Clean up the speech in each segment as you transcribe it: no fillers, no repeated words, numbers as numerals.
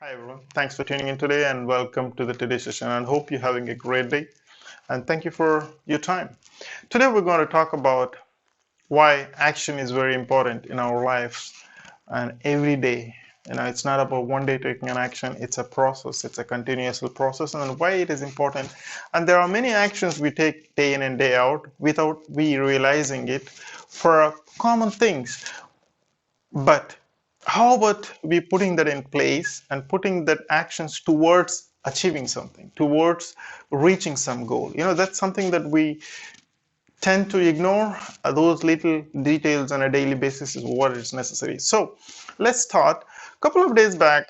Hi everyone, thanks for tuning in today and welcome to the today's session and hope you're having a great day and thank you for your time. Today we're going to talk about why action is very important in our lives and every day. It's not about one day taking an action, it's a process, it's a continuous process and why it is important. And there are many actions we take day in and day out without we realizing it for common things. But how about we putting that in place and putting that actions towards achieving something, towards reaching some goal? That's something that we tend to ignore. Those little details on a daily basis is what is necessary. So let's start. A couple of days back,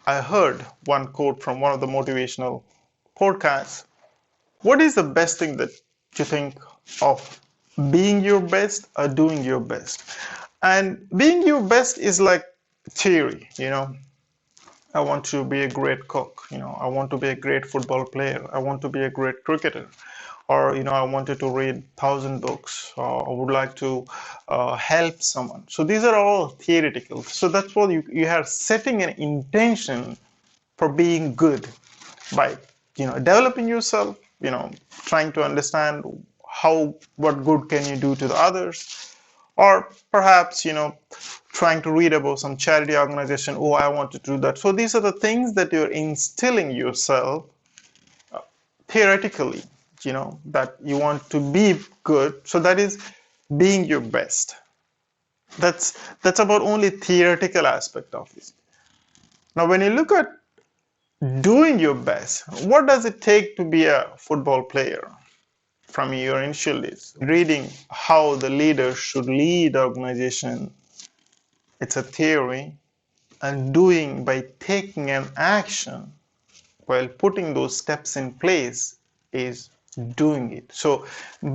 I heard one quote from one of the motivational podcasts. What is the best thing that you think of, being your best or doing your best? And being your best is like theory. I want to be a great cook. I want to be a great football player. I want to be a great cricketer. Or I wanted to read 1,000 books. Or I would like to help someone. So these are all theoretical. So that's what you are setting an intention for being good by developing yourself, trying to understand what good can you do to the others, or perhaps trying to read about some charity organization. Oh, I want to do that. So these are the things that you're instilling yourself theoretically, that you want to be good. So that is being your best. That's about only theoretical aspect of it. Now when you look at doing your best, what does it take to be a football player? From your initial days, reading how the leader should lead the organization, it's a theory, and doing by taking an action while putting those steps in place is doing it. So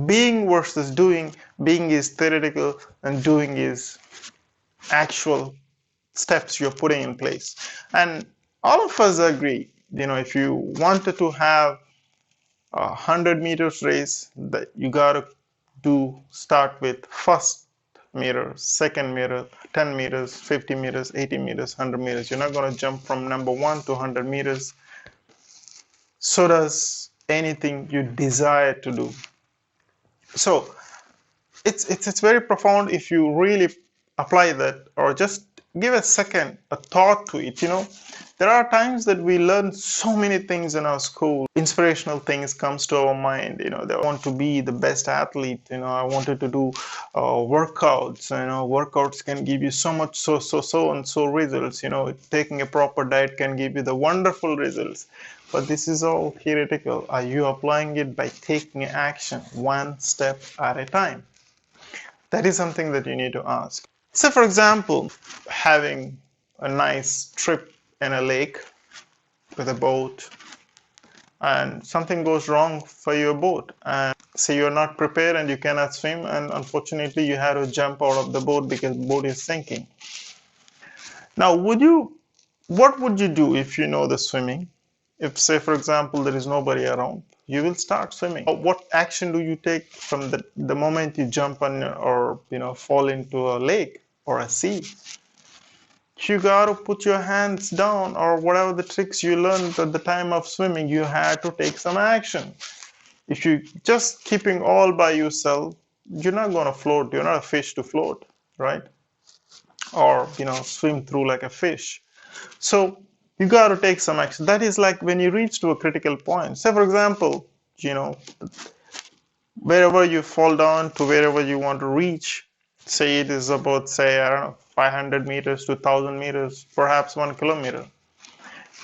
being versus doing, being is theoretical and doing is actual steps you're putting in place. And all of us agree, if you wanted to have 100 meters race, that you gotta start with first meter, second meter, 10 meters, 50 meters, 80 meters, 100 meters. You're not gonna jump from number 1 to 100 meters. So does anything you desire to do. So it's very profound if you really apply that, or just give a thought to it. There are times that we learn so many things in our school. Inspirational things comes to our mind. They want to be the best athlete. I wanted to do workouts. Workouts can give you so much, so and so results. Taking a proper diet can give you the wonderful results. But this is all theoretical. Are you applying it by taking action one step at a time? That is something that you need to ask. So, for example, having a nice trip in a lake with a boat, and something goes wrong for your boat, and say you're not prepared and you cannot swim, and unfortunately you have to jump out of the boat because the boat is sinking. Now, what would you do if you know the swimming? If, say, for example, there is nobody around, you will start swimming. What action do you take from the moment you jump on or fall into a lake or a sea? You got to put your hands down, or whatever the tricks you learned at the time of swimming, you had to take some action. If you just keeping all by yourself, you're not going to float. You're not a fish to float, right? Or swim through like a fish. So you got to take some action. That is like when you reach to a critical point. Say, for example, wherever you fall down to wherever you want to reach, say it is about, say, I don't know, 500 meters to 1,000 meters, perhaps 1 kilometer.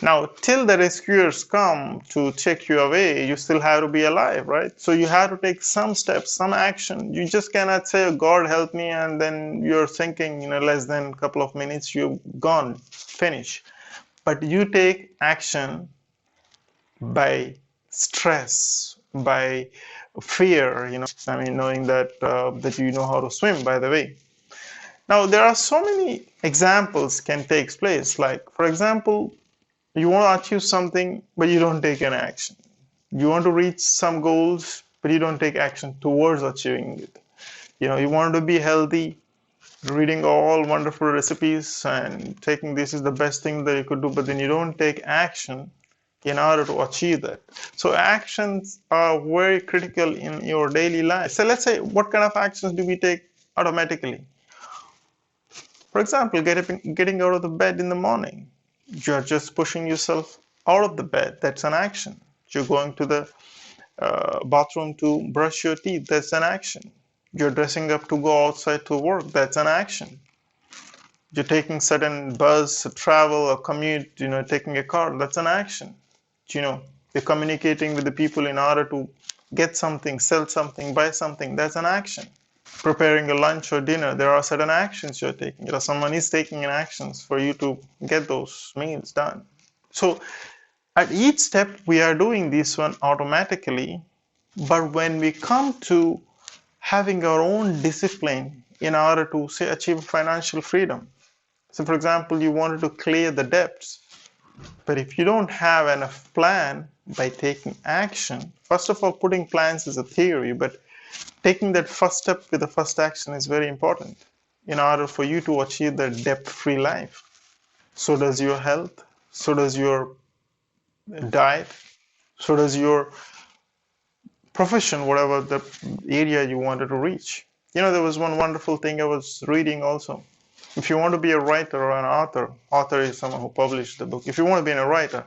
Now, till the rescuers come to take you away, you still have to be alive, right? So you have to take some steps, some action. You just cannot say, God help me, and then you're thinking, less than a couple of minutes, you're gone, finish. But you take action by stress, by fear, knowing that you know how to swim, by the way. Now, there are so many examples can take place. Like, for example, you want to achieve something, but you don't take an action. You want to reach some goals, but you don't take action towards achieving it. You want to be healthy, reading all wonderful recipes and taking this is the best thing that you could do, but then you don't take action in order to achieve that. So actions are very critical in your daily life. So let's say, what kind of actions do we take automatically? For example, getting out of the bed in the morning. You're just pushing yourself out of the bed. That's an action. You're going to the bathroom to brush your teeth. That's an action. You're dressing up to go outside to work. That's an action. You're taking certain bus, travel, or commute, taking a car. That's an action. You're communicating with the people in order to get something, sell something, buy something. That's an action. Preparing a lunch or dinner, there are certain actions you're taking. Someone is taking in actions for you to get those meals done. So at each step, we are doing this one automatically. But when we come to having our own discipline in order to, say, achieve financial freedom. So, for example, you wanted to clear the debts. But if you don't have enough plan by taking action, first of all, putting plans is a theory, but taking that first step with the first action is very important in order for you to achieve that debt-free life. So does your health, so does your diet, so does your profession, whatever the area you wanted to reach. There was one wonderful thing I was reading also. If you want to be a writer or an author is someone who published the book. If you want to be a writer,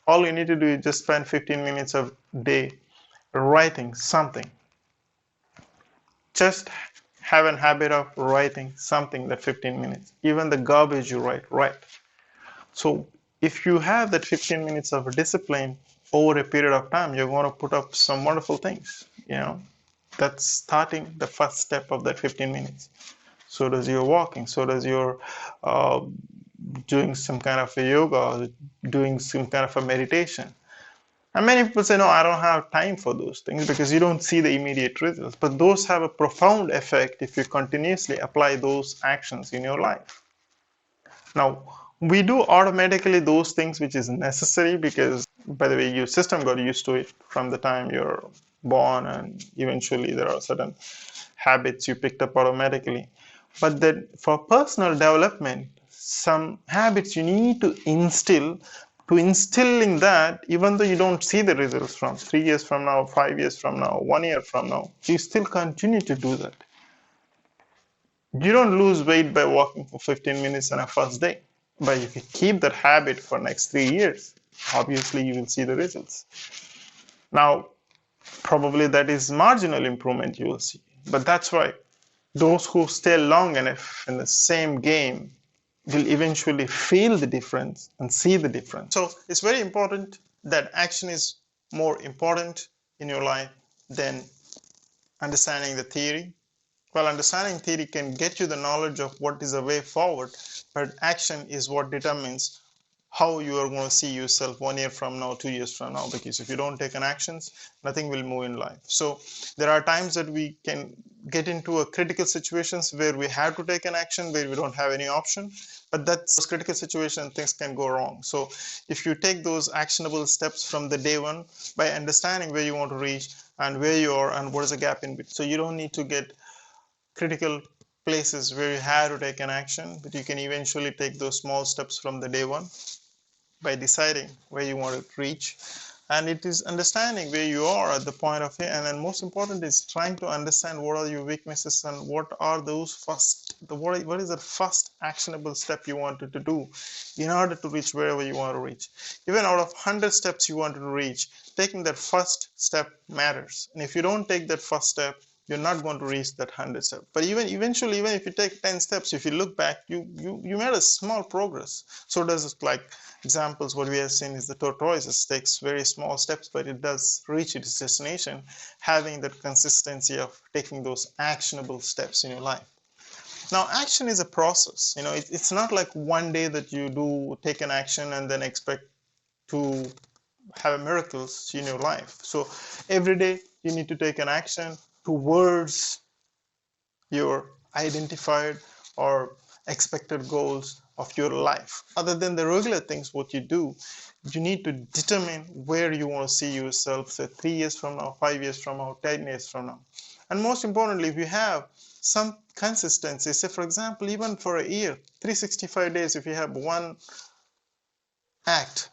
all you need to do is just spend 15 minutes a day writing something. Just have a habit of writing something that 15 minutes. Even the garbage you write. So if you have that 15 minutes of discipline over a period of time, you're going to put up some wonderful things. That's starting the first step of that 15 minutes. So does your walking, so does your doing some kind of a yoga, doing some kind of a meditation. And many people say, no, I don't have time for those things because you don't see the immediate results. But those have a profound effect if you continuously apply those actions in your life. Now, we do automatically those things which is necessary because, by the way, your system got used to it from the time you're born, and eventually there are certain habits you picked up automatically. But then for personal development, some habits you need to instill in that, even though you don't see the results from 3 years from now, 5 years from now, 1 year from now, you still continue to do that. You don't lose weight by walking for 15 minutes on a first day. But if you keep that habit for next 3 years, obviously you will see the results. Now, probably that is marginal improvement you will see. But that's why those who stay long enough in the same game will eventually feel the difference and see the difference. So it's very important that action is more important in your life than understanding the theory. Well, understanding theory can get you the knowledge of what is the way forward, but action is what determines how you are going to see yourself 1 year from now, 2 years from now, because if you don't take an actions, nothing will move in life. So there are times that we can get into a critical situations where we have to take an action, where we don't have any option, but that's critical situation, things can go wrong. So if you take those actionable steps from the day one by understanding where you want to reach and where you are and what is the gap in between, so you don't need to get critical places where you have to take an action, but you can eventually take those small steps from the day one by deciding where you want to reach. And it is understanding where you are at the point of it, and then most important is trying to understand what are your weaknesses and what are those what is the first actionable step you wanted to do in order to reach wherever you want to reach. Even out of 100 steps you wanted to reach, taking that first step matters. And if you don't take that first step, you're not going to reach that 100 steps. But eventually, even if you take 10 steps, if you look back, you made a small progress. So does, like examples, what we have seen is the tortoise takes very small steps, but it does reach its destination, having that consistency of taking those actionable steps in your life. Now, action is a process. It's not like one day that you do take an action and then expect to have miracles in your life. So every day you need to take an action towards your identified or expected goals of your life. Other than the regular things what you do, you need to determine where you want to see yourself, say 3 years from now, 5 years from now, 10 years from now. And most importantly, if you have some consistency, say for example, even for a year, 365 days, if you have act,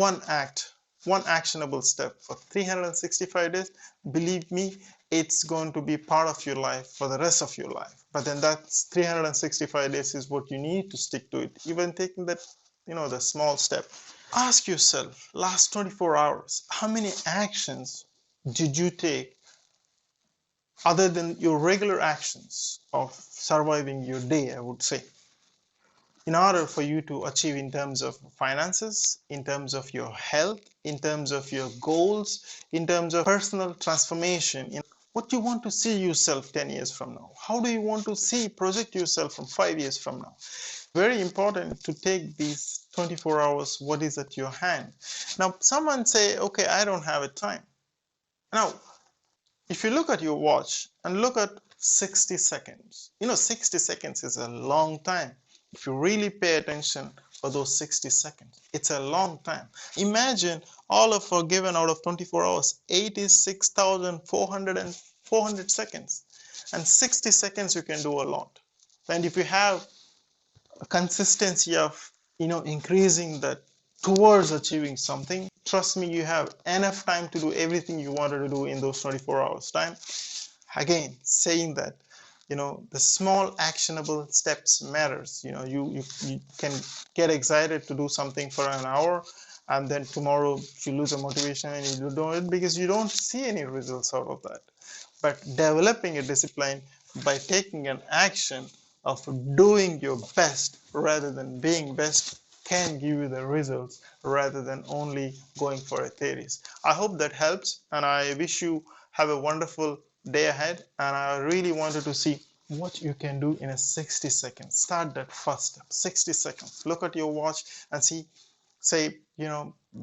one act, one actionable step for 365 days, believe me, it's going to be part of your life for the rest of your life. But then that's 365 days is what you need to stick to it, even taking that, the small step. Ask yourself, last 24 hours, how many actions did you take other than your regular actions of surviving your day, I would say, in order for you to achieve in terms of finances, in terms of your health, in terms of your goals, in terms of personal transformation, in what you want to see yourself 10 years from now. How do you want to project yourself from 5 years from now? Very important to take these 24 hours, what is at your hand. Now, someone say, okay, I don't have a time. Now, if you look at your watch and look at 60 seconds, 60 seconds is a long time. If you really pay attention for those 60 seconds, it's a long time. Imagine all of our given out of 24 hours, 86,400 seconds. And 60 seconds you can do a lot. And if you have a consistency of, increasing that towards achieving something, trust me, you have enough time to do everything you wanted to do in those 24 hours time. Again, saying that, the small actionable steps matters. You can get excited to do something for an hour, and then tomorrow you lose a motivation and you don't do it because you don't see any results out of that. But developing a discipline by taking an action of doing your best rather than being best can give you the results rather than only going for a theories. I hope that helps, and I wish you have a wonderful day ahead. And I really wanted to see what you can do in a 60 seconds. Start that first step, 60 seconds. Look at your watch and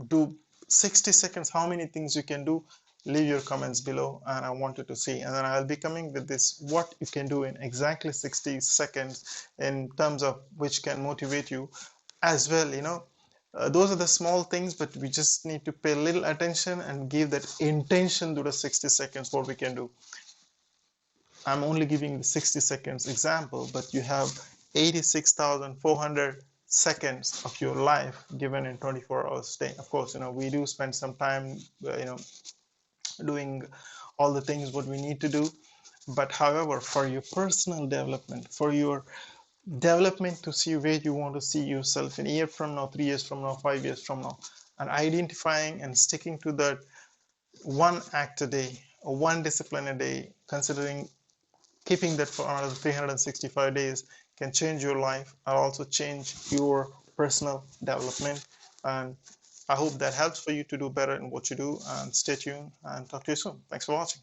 do 60 seconds, how many things you can do. Leave your comments below, and I wanted to see. And then I'll be coming with this, what you can do in exactly 60 seconds in terms of which can motivate you as well. Those are the small things, but we just need to pay a little attention and give that intention to the 60 seconds, what we can do. I'm only giving the 60 seconds example, but you have 86,400 seconds of your life given in 24 hours day. Of course, we do spend some time, doing all the things what we need to do. But however, for your personal development, for your development to see where you want to see yourself in a year from now, 3 years from now, 5 years from now, and identifying and sticking to that one act a day or one discipline a day, considering keeping that for another 365 days can change your life and also change your personal development. And I hope that helps for you to do better in what you do, and stay tuned and talk to you soon. Thanks for watching.